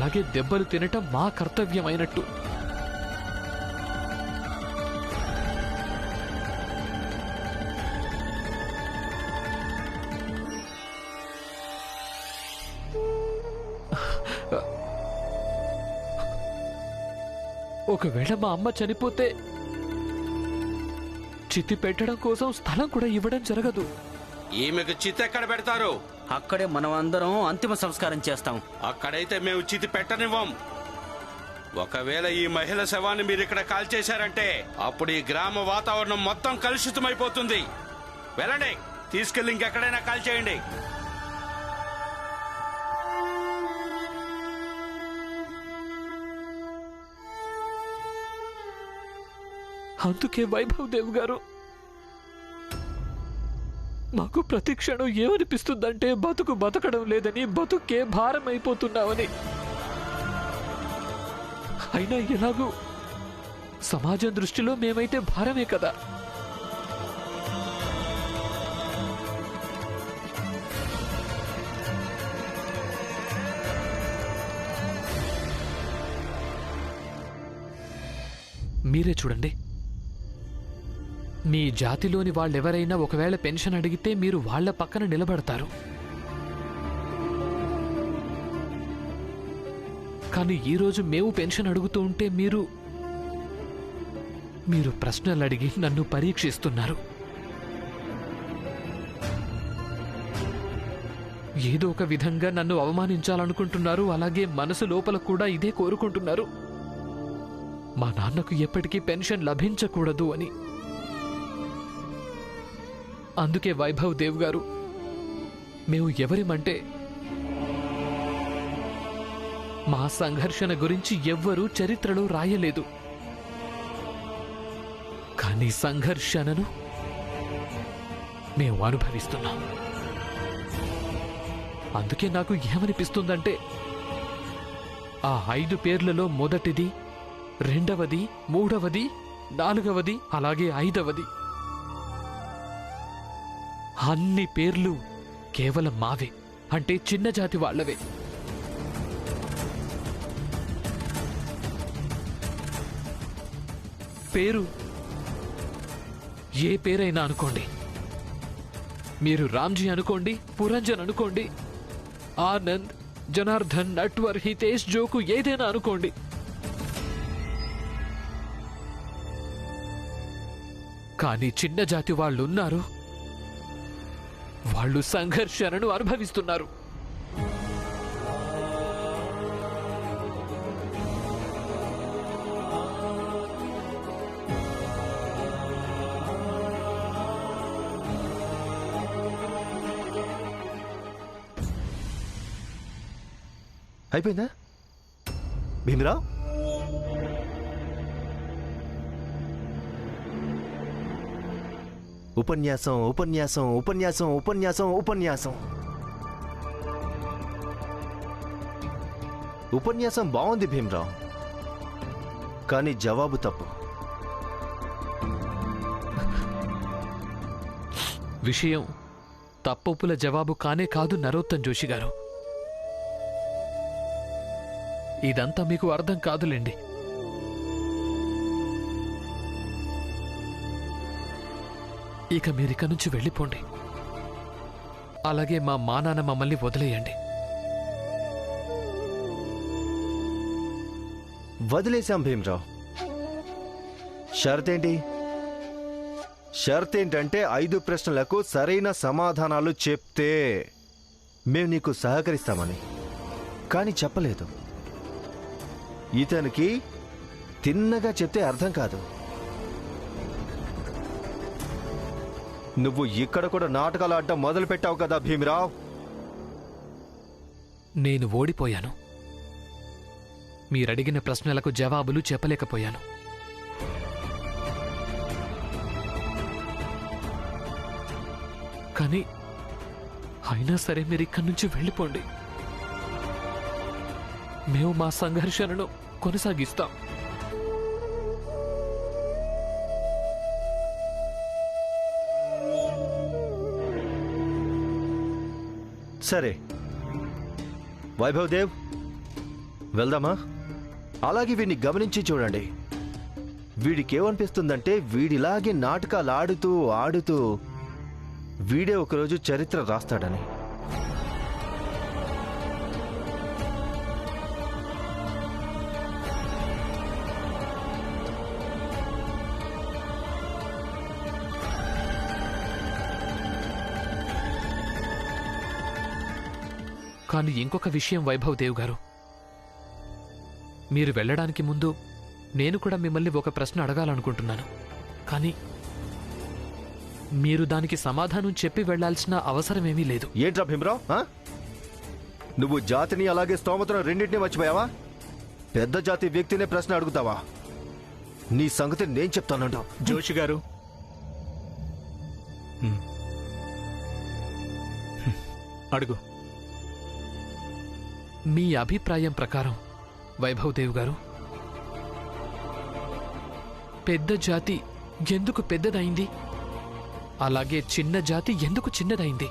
అలాగే దెబ్బలు తినటం మా కర్తవ్యమైనట్టు. ఒకవేళ మా అమ్మ చనిపోతే చితి పెట్టడం కోసం స్థలం కూడా ఇవ్వడం జరగదు. ఈమెకు చితి ఎక్కడ పెడతారు? అక్కడే మనం అందరం అంతిమ సంస్కారం చేస్తాం. అక్కడైతే మేము చితి పెట్టనివ్వం. ఒకవేళ ఈ మహిళ శవాన్ని మీరు ఇక్కడ కాల్చేశారంటే అప్పుడు ఈ గ్రామ వాతావరణం మొత్తం కలుషితమైపోతుంది. వెళ్ళండి, తీసుకెళ్లి ఇంకెక్కడైనా కాల్చేయండి. అందుకే వైభవ్ దేవ్ గారు, మాకు ప్రతి క్షణం ఏమనిపిస్తుందంటే బతుకు బతకడం లేదని, బతుకే భారం అయిపోతున్నామని. అయినా ఎలాగూ సమాజం దృష్టిలో మేమైతే భారమే కదా. మీరే చూడండి, మీ జాతిలోని వాళ్ళెవరైనా ఒకవేళ పెన్షన్ అడిగితే మీరు వాళ్ల పక్కన నిలబడతారు. కానీ ఈరోజు మేము పెన్షన్ అడుగుతూ ఉంటే మీరు ప్రశ్నలు అడిగి నన్ను పరీక్షిస్తున్నారు. ఏదో ఒక విధంగా నన్ను అవమానించాలనుకుంటున్నారు. అలాగే మనసు లోపల కూడా ఇదే కోరుకుంటున్నారు, మా నాన్నకు ఎప్పటికీ పెన్షన్ లభించకూడదు అని. అందుకే వైభవ్ దేవ్ గారు, మేము ఎవరిమంటే మా సంఘర్షణ గురించి ఎవ్వరూ చరిత్రలో రాయలేదు. కానీ సంఘర్షణను మేము అనుభవిస్తున్నాం. అందుకే నాకు ఏమనిపిస్తుందంటే ఆ 5 పేర్లలో మొదటిది, రెండవది, మూడవది, నాలుగవది, అలాగే 5వది అన్ని పేర్లు కేవలం మావే, అంటే చిన్న జాతి వాళ్లవే. పేరు ఏ పేరైనా అనుకోండి, మీరు రామ్జీ అనుకోండి, పురంజన్ అనుకోండి, ఆనంద్, జనార్దన్, నట్వర్, హితేష్, జోకు ఏదైనా అనుకోండి, కానీ చిన్న జాతి వాళ్ళున్నారు, వాళ్ళు సంఘర్షణను అనుభవిస్తున్నారు. అయిపోయిందా భీమరావు? ఉపన్యాసం ఉపన్యాసం ఉపన్యాసం ఉపన్యాసం ఉపన్యాసం ఉపన్యాసం బాగుంది భీమరావు, కానీ జవాబు తప్పు. విషయం తప్పొప్పుల జవాబు కానే కాదు నరోత్తమ్ జోషి గారు. ఇదంతా మీకు అర్థం కాదులేండి. ఇక మీరిక నుంచి వెళ్ళిపోండి. అలాగే మా నాన్న మమ్మల్ని వదిలేయండి. వదిలేశాం భీమరావు. షరతేంటి? షరతేంటంటే 5 ప్రశ్నలకు సరైన సమాధానాలు చెప్తే మేము నీకు సహకరిస్తామని. కానీ చెప్పలేదు. ఇతనికి తిన్నగా చెప్తే అర్థం కాదు. నువ్వు ఇక్కడ కూడా నాటకాలు ఆడటం మొదలు పెట్టావు కదా భీమరావ్. నేను ఓడిపోయాను. మీరడిగిన ప్రశ్నలకు జవాబులు చెప్పలేకపోయాను. కానీ అయినా సరే మీరిక్కడి నుంచి వెళ్ళిపోండి. మేము మా సంఘర్షణను కొనసాగిస్తాం. సరే వైభవ్ దేవ్, వెళ్దామా? అలాగే వీడిని గమనించి చూడండి. వీడికేమనిపిస్తుందంటే వీడిలాగే నాటకాలు ఆడుతూ ఆడుతూ వీడే ఒకరోజు చరిత్ర రాస్తాడని. కానీ ఇంకొక విషయం వైభవ్ దేవ్ గారు, మీరు వెళ్ళడానికి ముందు నేను కూడా మిమ్మల్ని ఒక ప్రశ్న అడగాలనుకుంటున్నాను. కానీ మీరు దానికి సమాధానం చెప్పి వెళ్లాల్సిన అవసరమేమీ లేదు. ఏంట్రా భీమరావు, నువ్వు జాతిని అలాగే స్తోమతను రెండింటినీ మర్చిపోయావా? పెద్ద జాతి వ్యక్తినే ప్రశ్న అడుగుతావా? నీ సంగతి నేను చెప్తానంట. జోషి గారు, అడుగు. మీ అభిప్రాయం ప్రకారం వైభవ్ దేవ్ గారు, పెద్ద జాతి ఎందుకు పెద్దదైంది, అలాగే చిన్న జాతి ఎందుకు చిన్నదైంది?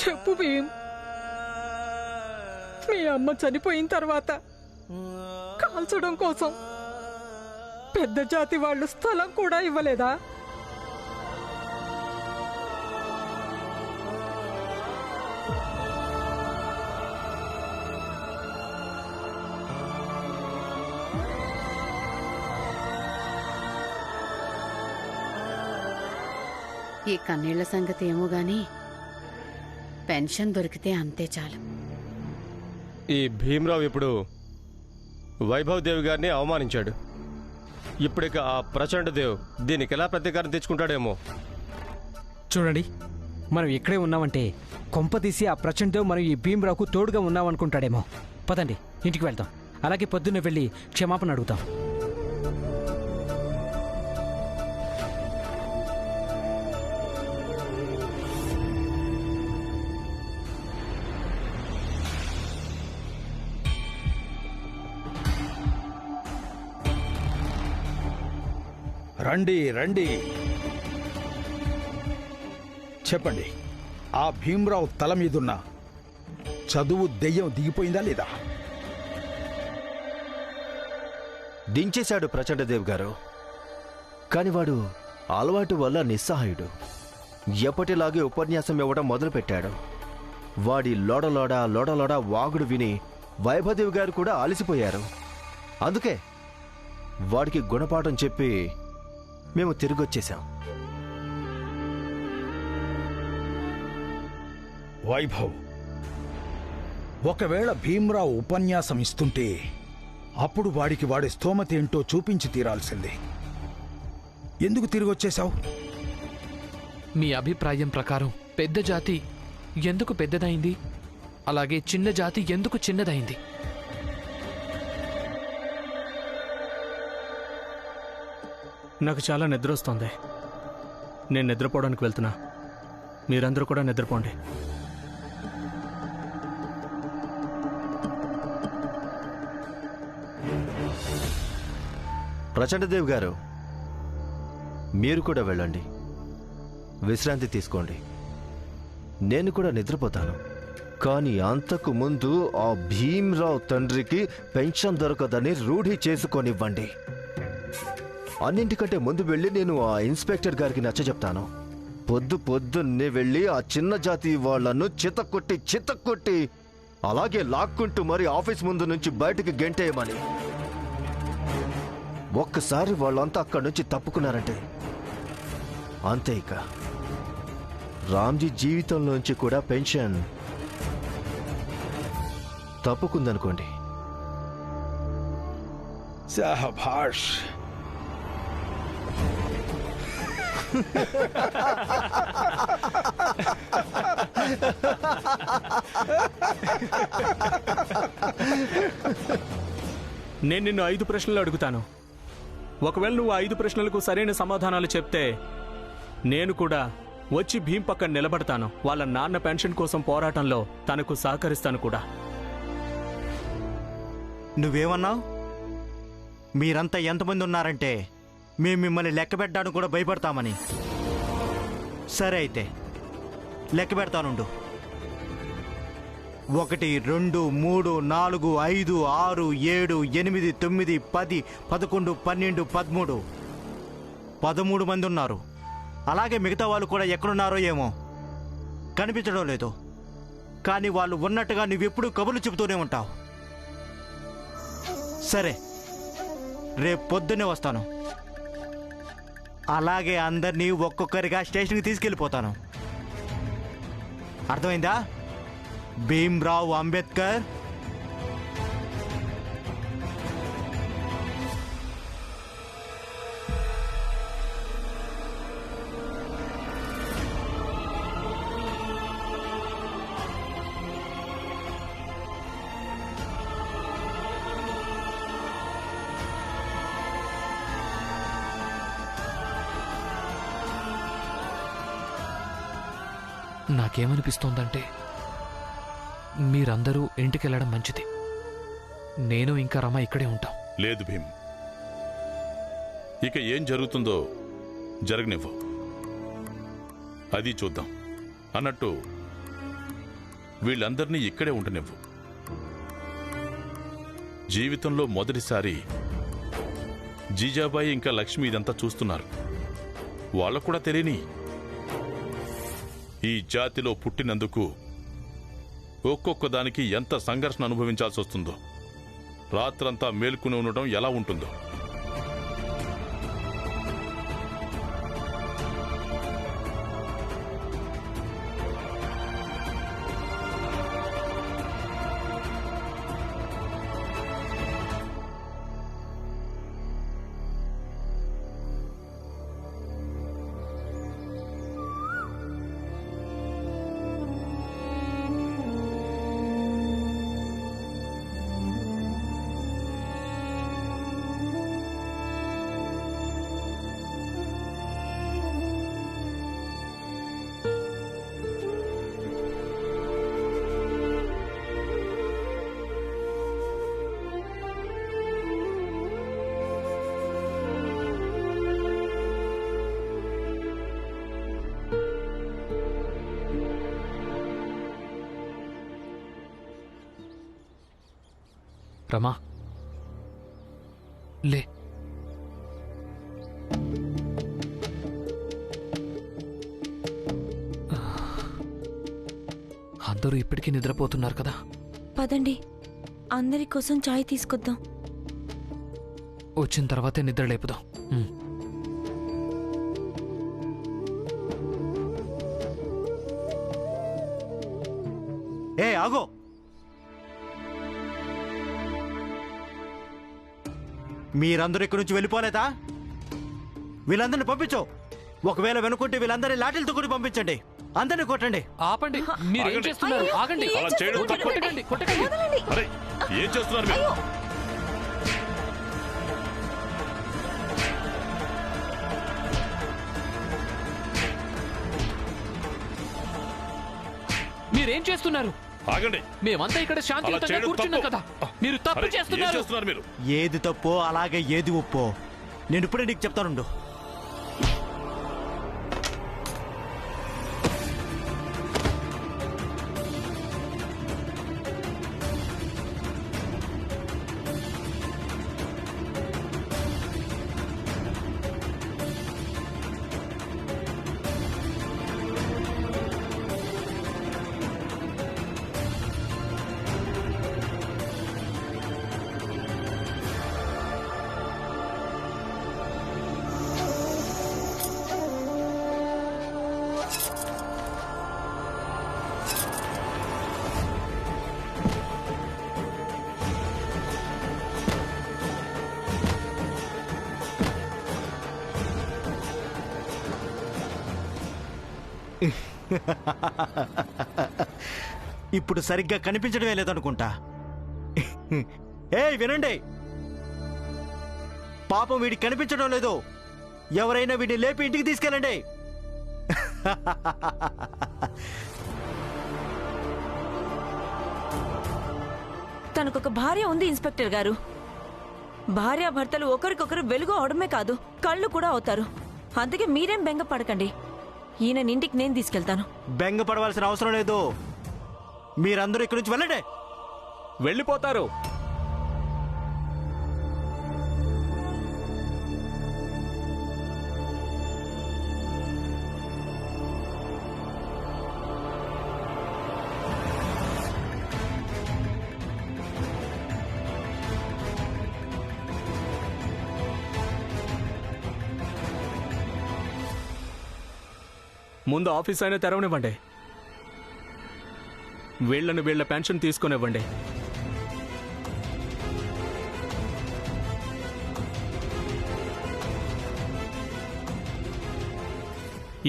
చెప్పు భీమ్, మీ అమ్మ చనిపోయిన తర్వాత కాల్చడం కోసం పెద్ద జాతి వాళ్ళు స్థలం కూడా ఇవ్వలేదా? ఈ కన్నీళ్ల సంగతి ఏమో గాని పెన్షన్ దొరికితే అంతే చాలు. ఈ భీమరావు ఇప్పుడు వైభవ్ దేవ్ గారిని అవమానించాడు. ఇప్పుడిక ఆ ప్రచండ దేవ్ దీనికి ఎలా ప్రతీకారం తెచ్చుకుంటాడేమో. చూడండి, మనం ఇక్కడే ఉన్నామంటే కొంప తీసి ఆ ప్రచండేవ్ మనం ఈ భీమరావుకు తోడుగా ఉన్నామనుకుంటాడేమో. పదండి, ఇంటికి వెళ్దాం. అలాగే పొద్దున్నే వెళ్ళి క్షమాపణ అడుగుతాం. రండి రండి, చెప్పండి, ఆ భీమరావు తల మీదున్న చదువు దెయ్యం దిగిపోయిందా లేదా? దించేశాడు ప్రచండదేవ్ గారు. కాని వాడు అలవాటు వల్ల నిస్సహాయుడు. ఎప్పటిలాగే ఉపన్యాసం ఇవ్వడం మొదలుపెట్టాడు. వాడి లోడలోడ వాగుడు విని వైభదేవ్ గారు కూడా అలసిపోయారు. అందుకే వాడికి గుణపాఠం చెప్పి మేము తిరిగొచ్చేశాం. వైభవ్, ఒకవేళ భీమరావు ఉపన్యాసం ఇస్తుంటే అప్పుడు వాడికి వాడి స్తోమతేంటో చూపించి తీరాల్సిందే. ఎందుకు తిరిగొచ్చేశావు? మీ అభిప్రాయం ప్రకారం పెద్ద జాతి ఎందుకు పెద్దదైంది, అలాగే చిన్న జాతి ఎందుకు చిన్నదైంది? నాకు చాలా నిద్ర వస్తుంది. నేను నిద్రపోవడానికి వెళ్తున్నా. మీరందరూ కూడా నిద్రపోండి. ప్రచండదేవ్ గారు, మీరు కూడా వెళ్ళండి, విశ్రాంతి తీసుకోండి. నేను కూడా నిద్రపోతాను. కానీ అంతకు ముందు ఆ భీమ్రావ్ తండ్రికి పెన్షన్ దొరకదని రూఢి చేసుకొనివ్వండి. అన్నింటికంటే ముందు వెళ్ళి నేను ఆ ఇన్స్పెక్టర్ గారికి నచ్చజెప్తాను. పొద్దున్నే వెళ్ళి ఆ చిన్న జాతి వాళ్లను చితక్కొట్టి అలాగే లాక్కుంటూ మరి ఆఫీస్ ముందు నుంచి బయటికి గెంటేయమని. ఒక్కసారి వాళ్ళంతా అక్కడి నుంచి తప్పుకున్నారంటే అంతే. ఇక రామ్జీ జీవితంలోంచి కూడా పెన్షన్ తప్పుకుందనుకోండి. శాబాష్. నేను నిన్ను 5 ప్రశ్నలు అడుగుతాను. ఒకవేళ నువ్వు 5 ప్రశ్నలకు సరైన సమాధానాలు చెప్తే నేను కూడా వచ్చి భీమ్ పక్కన నిలబడతాను. వాళ్ళ నాన్న పెన్షన్ కోసం పోరాటంలో తనకు సహకరిస్తాను కూడా. నువ్వేమన్నావు? మీరంతా ఎంతమంది ఉన్నారంటే మేము మిమ్మల్ని లెక్క పెట్టడానికి కూడా భయపడతామని. సరే అయితే లెక్క పెడతానుండు. 1 2 3 4 5 6 7 8 9 10 11 12 13 13 మంది ఉన్నారు. అలాగే మిగతా వాళ్ళు కూడా ఎక్కడున్నారో ఏమో కనిపించడం లేదు. కానీ వాళ్ళు ఉన్నట్టుగా నువ్వెప్పుడు కబుర్లు చెబుతూనే ఉంటావు. సరే, రేపు పొద్దున్నే వస్తాను. అలాగే అందరినీ ఒక్కొక్కరిగా స్టేషన్కి తీసుకెళ్ళిపోతాను. అర్థమైందా? భీమ్రావ్ అంబేద్కర్. నాకేమనిపిస్తోందంటే మీరందరూ ఇంటికెళ్ళడం మంచిది. నేను ఇంకా రమ ఇక్కడే ఉంటాం. లేదు భీమ్, ఇక ఏం జరుగుతుందో జరగనివ్వు, అది చూద్దాం. అన్నట్టు వీళ్ళందరినీ ఇక్కడే ఉండనివ్వు. జీవితంలో మొదటిసారి జీజాబాయి ఇంకా లక్ష్మి ఇదంతా చూస్తున్నారు. వాళ్ళకు కూడా తెలియని ఈ జాతిలో పుట్టినందుకు ఒక్కొక్క దానికి ఎంత సంఘర్షణ అనుభవించాల్సి వస్తుందో, రాత్రంతా మేల్కొని ఉండడం ఎలా ఉంటుందో. రమా, లే. అందరూ ఇప్పటికీ నిద్రపోతున్నారు కదా. పదండి, అందరి కోసం చాయ్ తీసుకొద్దాం. వచ్చిన తర్వాతే నిద్ర లేపుదాం. ఏ ఆగో, మీరందరూ ఇక్కడి నుంచి వెళ్ళిపోలేదా? వీళ్ళందరినీ పంపించు. ఒకవేళ వెనుకుంటే వీళ్ళందరినీ లాఠీలతో కూడా పంపించండి. అందరినీ కొట్టండి. ఆపండి, మీరేం చేస్తున్నారు? ఆగండి. అలా చేయడం తప్పు. కొట్టకండి, కొట్టకండి. అరే, ఏం చేస్తున్నారు మీరు? మీరేం చేస్తున్నారు? ఆగండి. మేమంతా ఇక్కడ శాంతియుతంగా కూర్చున్నాం కదా. మీరు తప్పు చేస్తున్నారు. మీరు ఏది తప్పో అలాగే ఏది ఒప్పో నేను ఇప్పుడే నీకు చెప్తానుండు. ఇప్పుడు సరిగ్గా కనిపించడమే లేదనుకుంటా. ఏయ్ వినండి, పాపం వీడికి కనిపించడం లేదు. ఎవరైనా వీడిని లేపి ఇంటికి తీసుకెళ్ళండి. తనకొక భార్య ఉంది ఇన్స్పెక్టర్ గారు. భార్యాభర్తలు ఒకరికొకరు వెలుగు అవడమే కాదు, కళ్ళు కూడా అవుతారు. అందుకే మీరేం బెంగ పడకండి. ఈయన ఇంటికి నేను తీసుకెళ్తాను. బెంగ పడవలసిన అవసరం లేదు. మీరందరూ ఇక్కడి నుంచి వెళ్ళండి. వెళ్ళిపోతారు. ముందు ఆఫీస్ అయినా తెరవనివ్వండి. వీళ్లను వీళ్ల పెన్షన్ తీసుకునివ్వండి.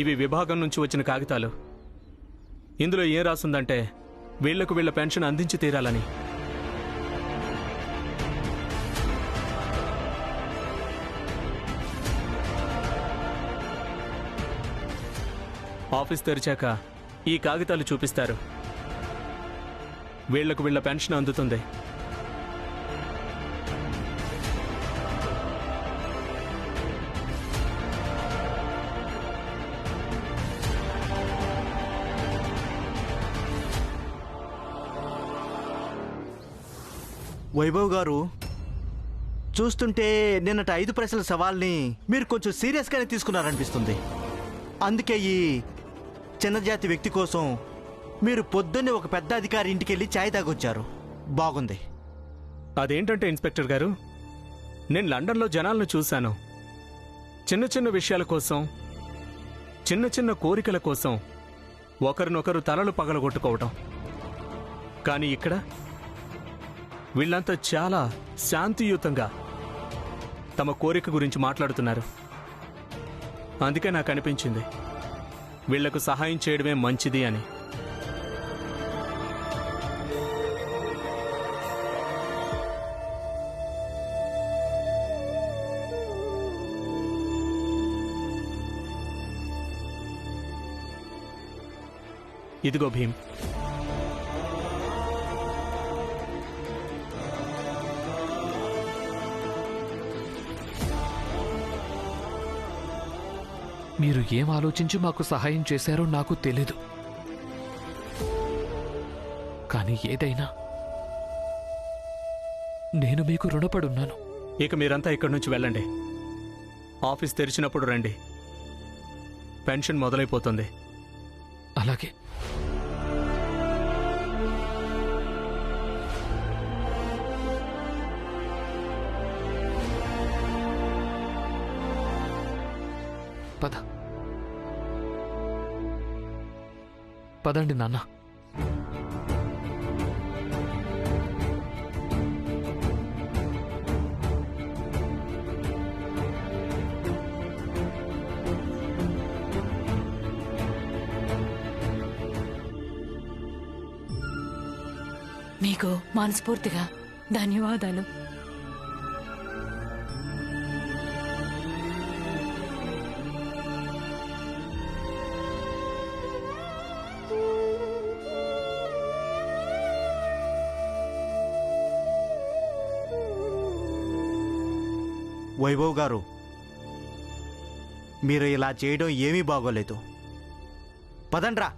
ఇవి విభాగం నుంచి వచ్చిన కాగితాలు. ఇందులో ఏం రాసిందంటే వీళ్లకు వీళ్ల పెన్షన్ అందించి తీరాలని. ఆఫీస్ తెరిచాక ఈ కాగితాలు చూపిస్తారు. వీళ్లకు వీళ్ల పెన్షన్ అందుతుంది. వైభవ్ గారు, చూస్తుంటే నిన్నటి 5 ప్రశ్నల సవాల్ని మీరు కొంచెం సీరియస్గానే తీసుకున్నారనిపిస్తుంది. అందుకే ఈ చిన్నజాతి వ్యక్తి కోసం మీరు పొద్దున్నే ఒక పెద్ద అధికారి ఇంటికి వెళ్ళి ఛాయ్ తాగొచ్చారు. బాగుంది. అదేంటంటే ఇన్స్పెక్టర్ గారు, నేను లండన్లో జనాలను చూశాను. చిన్న చిన్న విషయాల కోసం, చిన్న చిన్న కోరికల కోసం ఒకరినొకరు తలలు పగలగొట్టుకోవటం. కానీ ఇక్కడ వీళ్ళంతా చాలా శాంతియుతంగా తమ కోరిక గురించి మాట్లాడుతున్నారు. అందుకే నాకు అనిపించింది వీళ్లకు సహాయం చేయడమే మంచిది అని. ఇదిగో భీమ్. మీరు ఏం ఆలోచించి మాకు సహాయం చేశారో నాకు తెలీదు. కానీ ఏదైనా నేను మీకు రుణపడున్నాను. ఇక మీరంతా ఇక్కడి నుంచి వెళ్ళండి. ఆఫీస్ తెరిచినప్పుడు రండి. పెన్షన్ మొదలైపోతుంది. అలాగే. పదండి నాన్న. మీకు మనస్ఫూర్తిగా ధన్యవాదాలు. వైభవ్ గారు, మీరు ఇలా చేయడం ఏమీ బాగోలేదు. పదండ్రా.